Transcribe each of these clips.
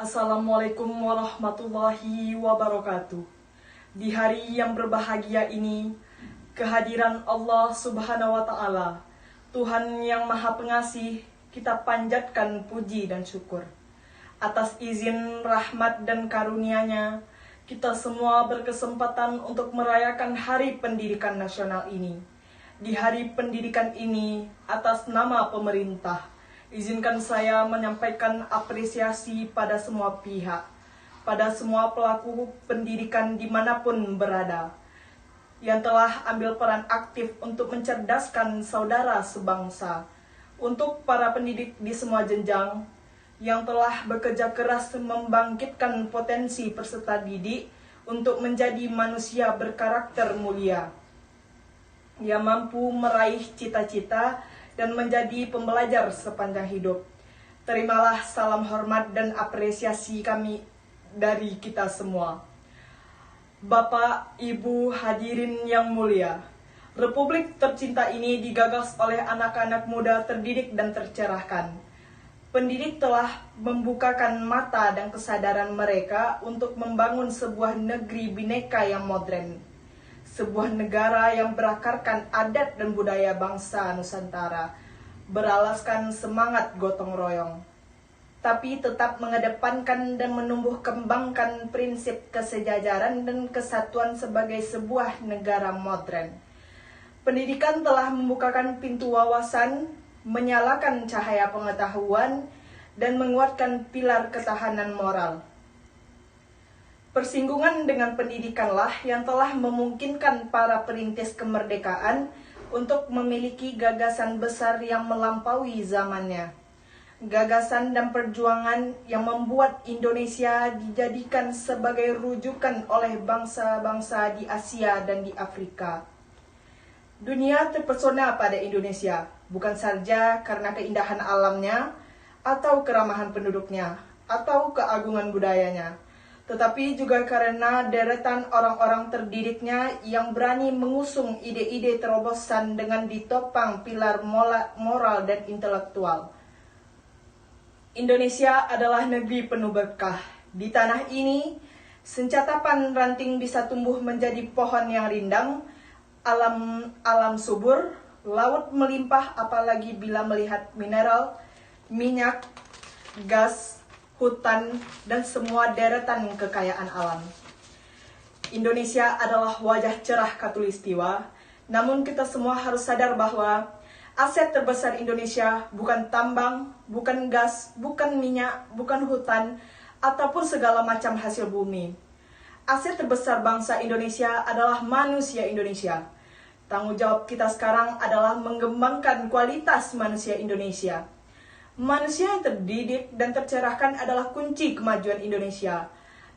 Assalamualaikum warahmatullahi wabarakatuh. Di hari yang berbahagia ini, kehadiran Allah Subhanahu wa Ta'ala, Tuhan yang Maha Pengasih, kita panjatkan puji dan syukur. Atas izin rahmat dan karunia-Nya, kita semua berkesempatan untuk merayakan Hari Pendidikan Nasional ini. Di Hari Pendidikan ini, atas nama pemerintah, izinkan saya menyampaikan apresiasi pada semua pihak, pada semua pelaku pendidikan dimanapun berada, yang telah ambil peran aktif untuk mencerdaskan saudara sebangsa, untuk para pendidik di semua jenjang, yang telah bekerja keras membangkitkan potensi peserta didik untuk menjadi manusia berkarakter mulia, yang mampu meraih cita-cita dan menjadi pembelajar sepanjang hidup. Terimalah salam hormat dan apresiasi kami dari kita semua. Bapak, Ibu, hadirin yang mulia, Republik tercinta ini digagas oleh anak-anak muda terdidik dan tercerahkan. Pendidik telah membukakan mata dan kesadaran mereka untuk membangun sebuah negeri bineka yang modern, sebuah negara yang berakarkan adat dan budaya bangsa Nusantara, beralaskan semangat gotong royong, tapi tetap mengedepankan dan menumbuh kembangkan prinsip kesejajaran dan kesatuan sebagai sebuah negara modern. Pendidikan telah membukakan pintu wawasan, menyalakan cahaya pengetahuan, dan menguatkan pilar ketahanan moral. Persinggungan dengan pendidikanlah yang telah memungkinkan para perintis kemerdekaan untuk memiliki gagasan besar yang melampaui zamannya. Gagasan dan perjuangan yang membuat Indonesia dijadikan sebagai rujukan oleh bangsa-bangsa di Asia dan di Afrika. Dunia terpesona pada Indonesia, bukan saja karena keindahan alamnya, atau keramahan penduduknya, atau keagungan budayanya, tetapi juga karena deretan orang-orang terdidiknya yang berani mengusung ide-ide terobosan dengan ditopang pilar moral dan intelektual. Indonesia adalah negeri penuh berkah. Di tanah ini, sencatapan ranting bisa tumbuh menjadi pohon yang rindang, alam subur, laut melimpah apalagi bila melihat mineral, minyak, gas, hutan, dan semua deretan kekayaan alam. Indonesia adalah wajah cerah Katulistiwa, namun kita semua harus sadar bahwa aset terbesar Indonesia bukan tambang, bukan gas, bukan minyak, bukan hutan, ataupun segala macam hasil bumi. Aset terbesar bangsa Indonesia adalah manusia Indonesia. Tanggung jawab kita sekarang adalah mengembangkan kualitas manusia Indonesia. Manusia yang terdidik dan tercerahkan adalah kunci kemajuan Indonesia.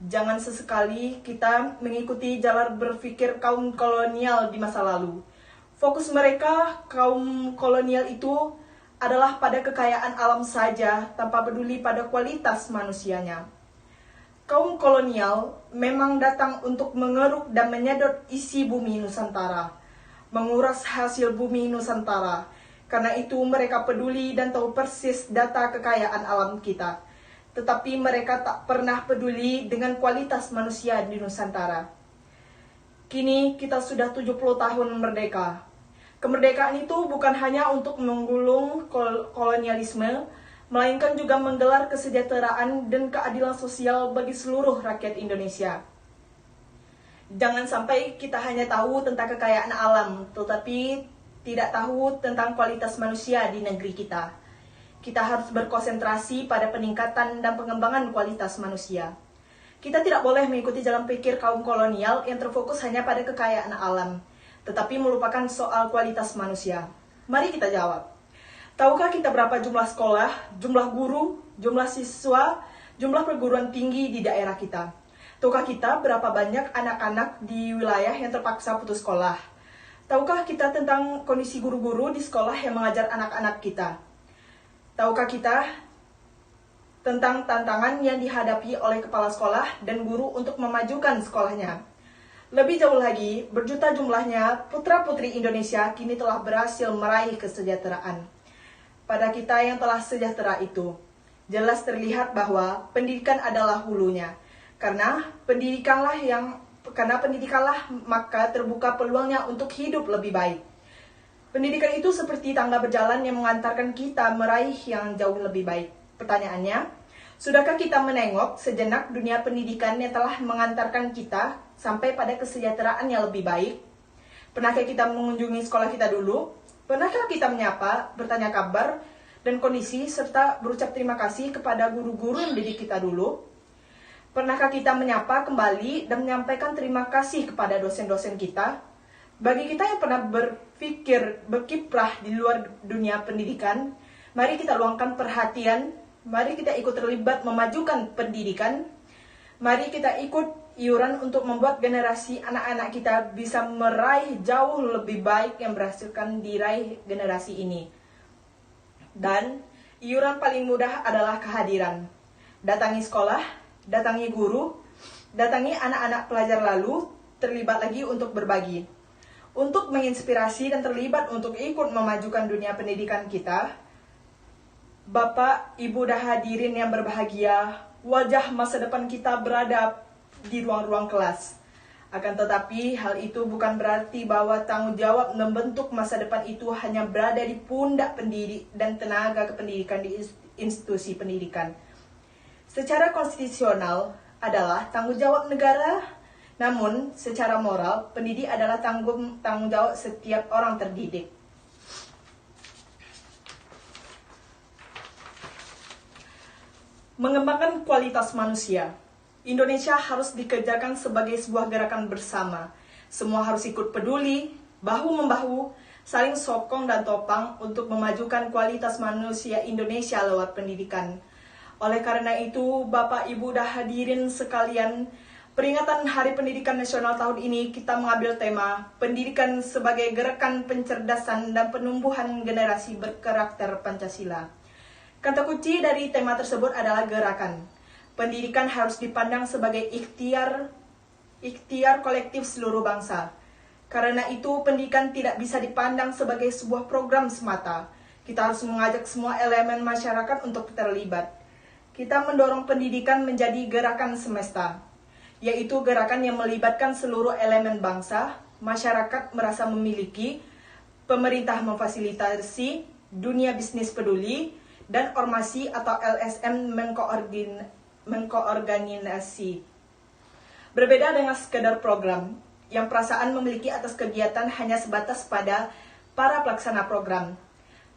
Jangan sesekali kita mengikuti jalan berpikir kaum kolonial di masa lalu. Fokus mereka, kaum kolonial itu, adalah pada kekayaan alam saja tanpa peduli pada kualitas manusianya. Kaum kolonial memang datang untuk mengeruk dan menyedot isi bumi Nusantara, menguras hasil bumi Nusantara. Karena itu mereka peduli dan tahu persis data kekayaan alam kita. Tetapi mereka tak pernah peduli dengan kualitas manusia di Nusantara. Kini kita sudah 70 tahun merdeka. Kemerdekaan itu bukan hanya untuk menggulung kolonialisme, melainkan juga menggelar kesejahteraan dan keadilan sosial bagi seluruh rakyat Indonesia. Jangan sampai kita hanya tahu tentang kekayaan alam, tetapi tidak tahu tentang kualitas manusia di negeri kita. Kita harus berkonsentrasi pada peningkatan dan pengembangan kualitas manusia. Kita tidak boleh mengikuti jalan pikir kaum kolonial yang terfokus hanya pada kekayaan alam, tetapi melupakan soal kualitas manusia. Mari kita jawab. Tahukah kita berapa jumlah sekolah, jumlah guru, jumlah siswa, jumlah perguruan tinggi di daerah kita? Tahukah kita berapa banyak anak-anak di wilayah yang terpaksa putus sekolah? Tahukah kita tentang kondisi guru-guru di sekolah yang mengajar anak-anak kita? Tahukah kita tentang tantangan yang dihadapi oleh kepala sekolah dan guru untuk memajukan sekolahnya? Lebih jauh lagi, berjuta jumlahnya putra-putri Indonesia kini telah berhasil meraih kesejahteraan. Pada kita yang telah sejahtera itu, Jelas terlihat bahwa pendidikan adalah hulunya. Karena pendidikanlah maka terbuka peluangnya untuk hidup lebih baik. Pendidikan itu seperti tangga berjalan yang mengantarkan kita meraih yang jauh lebih baik. Pertanyaannya, sudahkah kita menengok sejenak dunia pendidikan yang telah mengantarkan kita sampai pada kesejahteraan yang lebih baik? Pernahkah kita mengunjungi sekolah kita dulu? Pernahkah kita menyapa, bertanya kabar, dan kondisi, serta berucap terima kasih kepada guru-guru yang didik kita dulu? Pernahkah kita menyapa kembali dan menyampaikan terima kasih kepada dosen-dosen kita? Bagi kita yang pernah berpikir berkiprah di luar dunia pendidikan, mari kita luangkan perhatian, mari kita ikut terlibat memajukan pendidikan, mari kita ikut iuran untuk membuat generasi anak-anak kita bisa meraih jauh lebih baik yang berhasilkan diraih generasi ini. Dan iuran paling mudah adalah kehadiran. Datangi sekolah, datangi guru, datangi anak-anak pelajar lalu, terlibat lagi untuk berbagi. Untuk menginspirasi dan terlibat untuk ikut memajukan dunia pendidikan kita, Bapak, Ibu, dan hadirin yang berbahagia, wajah masa depan kita berada di ruang-ruang kelas. Akan tetapi, hal itu bukan berarti bahwa tanggung jawab membentuk masa depan itu hanya berada di pundak pendidik dan tenaga kependidikan di institusi pendidikan. Secara konstitusional adalah tanggung jawab negara. Namun, secara moral, pendidik adalah tanggung jawab setiap orang terdidik. Mengembangkan kualitas manusia. Indonesia harus dikerjakan sebagai sebuah gerakan bersama. Semua harus ikut peduli, bahu-membahu, saling sokong dan topang untuk memajukan kualitas manusia Indonesia lewat pendidikan. Oleh karena itu, Bapak, Ibu, dan hadirin sekalian, peringatan Hari Pendidikan Nasional tahun ini kita mengambil tema Pendidikan sebagai Gerakan Pencerdasan dan Penumbuhan Generasi Berkarakter Pancasila. Kata kunci dari tema tersebut adalah gerakan. Pendidikan harus dipandang sebagai ikhtiar kolektif seluruh bangsa. Karena itu, pendidikan tidak bisa dipandang sebagai sebuah program semata. Kita harus mengajak semua elemen masyarakat untuk terlibat. Kita mendorong pendidikan menjadi gerakan semesta, yaitu gerakan yang melibatkan seluruh elemen bangsa, masyarakat merasa memiliki, pemerintah memfasilitasi, dunia bisnis peduli, dan ormasi atau LSM mengkoordinasi. Berbeda dengan sekedar program, yang perasaan memiliki atas kegiatan hanya sebatas pada para pelaksana program.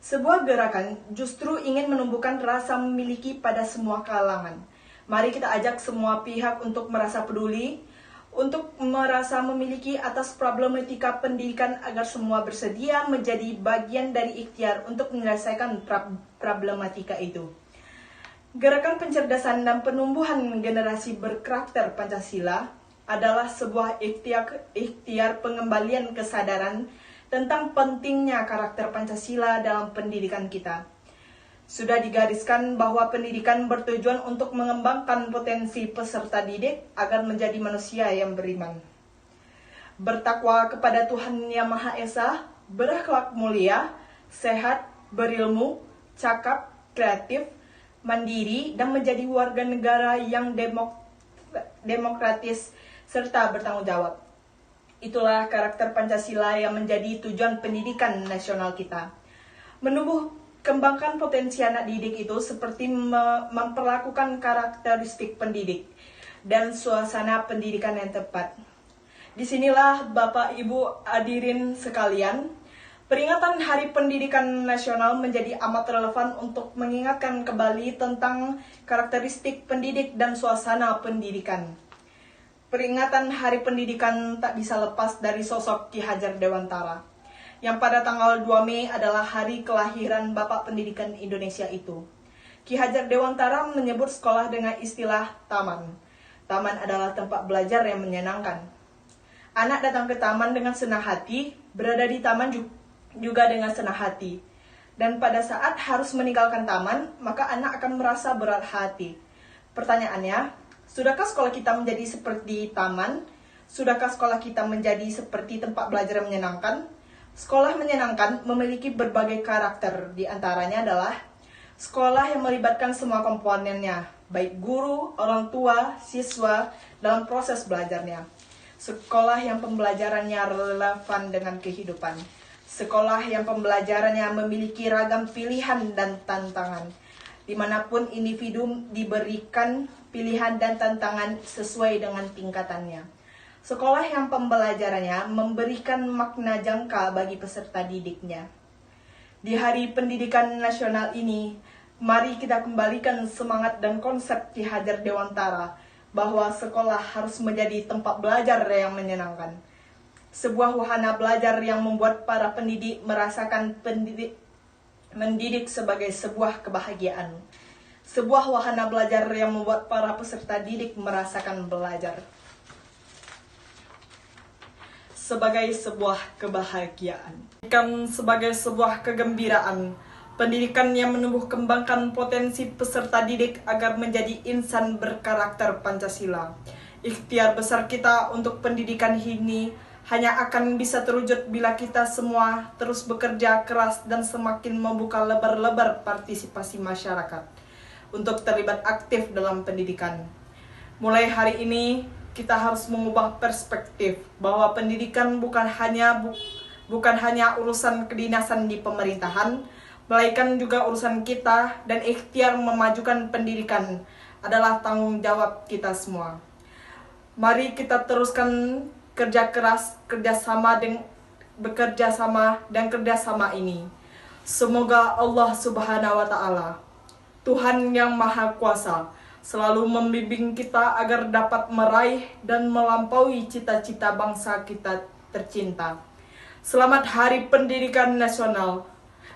Sebuah gerakan justru ingin menumbuhkan rasa memiliki pada semua kalangan. Mari kita ajak semua pihak untuk merasa peduli, untuk merasa memiliki atas problematika pendidikan agar semua bersedia menjadi bagian dari ikhtiar untuk menyelesaikan problematika itu. Gerakan pencerdasan dan penumbuhan generasi berkarakter Pancasila adalah sebuah ikhtiar pengembalian kesadaran tentang pentingnya karakter Pancasila dalam pendidikan kita. Sudah digariskan bahwa pendidikan bertujuan untuk mengembangkan potensi peserta didik agar menjadi manusia yang beriman, bertakwa kepada Tuhan Yang Maha Esa, berakhlak mulia, sehat, berilmu, cakap, kreatif, mandiri, dan menjadi warga negara yang demokratis serta bertanggung jawab. Itulah karakter Pancasila yang menjadi tujuan pendidikan nasional kita. Kembangkan potensi anak didik itu seperti memperlakukan karakteristik pendidik dan suasana pendidikan yang tepat. Disinilah Bapak Ibu hadirin sekalian, peringatan Hari Pendidikan Nasional menjadi amat relevan untuk mengingatkan kembali tentang karakteristik pendidik dan suasana pendidikan. Peringatan Hari Pendidikan tak bisa lepas dari sosok Ki Hajar Dewantara, yang pada tanggal 2 Mei adalah hari kelahiran Bapak Pendidikan Indonesia itu. Ki Hajar Dewantara menyebut sekolah dengan istilah taman. Taman adalah tempat belajar yang menyenangkan. Anak datang ke taman dengan senang hati, berada di taman juga dengan senang hati. Dan pada saat harus meninggalkan taman, maka anak akan merasa berat hati. Pertanyaannya, sudahkah sekolah kita menjadi seperti taman? Sudahkah sekolah kita menjadi seperti tempat belajar yang menyenangkan? Sekolah menyenangkan memiliki berbagai karakter, di antaranya adalah Sekolah yang melibatkan semua komponennya, baik guru, orang tua, siswa, dalam proses belajarnya. Sekolah yang pembelajarannya relevan dengan kehidupan. Sekolah yang pembelajarannya memiliki ragam pilihan dan tantangan. Dimanapun individu diberikan pilihan dan tantangan sesuai dengan tingkatannya. Sekolah yang pembelajarannya memberikan makna jangka bagi peserta didiknya. Di Hari Pendidikan Nasional ini, mari kita kembalikan semangat dan konsep Ki Hajar Dewantara bahwa sekolah harus menjadi tempat belajar yang menyenangkan. Sebuah wahana belajar yang membuat para pendidik merasakan mendidik sebagai sebuah kebahagiaan. Sebuah wahana belajar yang membuat para peserta didik merasakan belajar sebagai sebuah kebahagiaan. Pendidikan sebagai sebuah kegembiraan. Pendidikan yang menumbuh kembangkan potensi peserta didik agar menjadi insan berkarakter Pancasila. Ikhtiar besar kita untuk pendidikan ini hanya akan bisa terwujud bila kita semua terus bekerja keras dan semakin membuka lebar-lebar partisipasi masyarakat untuk terlibat aktif dalam pendidikan. Mulai hari ini, kita harus mengubah perspektif bahwa pendidikan bukan hanya urusan kedinasan di pemerintahan, melainkan juga urusan kita, dan ikhtiar memajukan pendidikan adalah tanggung jawab kita semua. Mari kita teruskan kerja keras, bekerja sama ini. Semoga Allah Subhanahu wa Ta'ala, Tuhan yang Maha Kuasa, selalu membimbing kita agar dapat meraih dan melampaui cita-cita bangsa kita tercinta. Selamat Hari Pendidikan Nasional.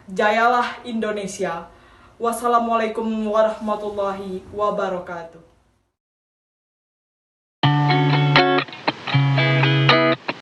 Jayalah Indonesia. Wassalamualaikum warahmatullahi wabarakatuh.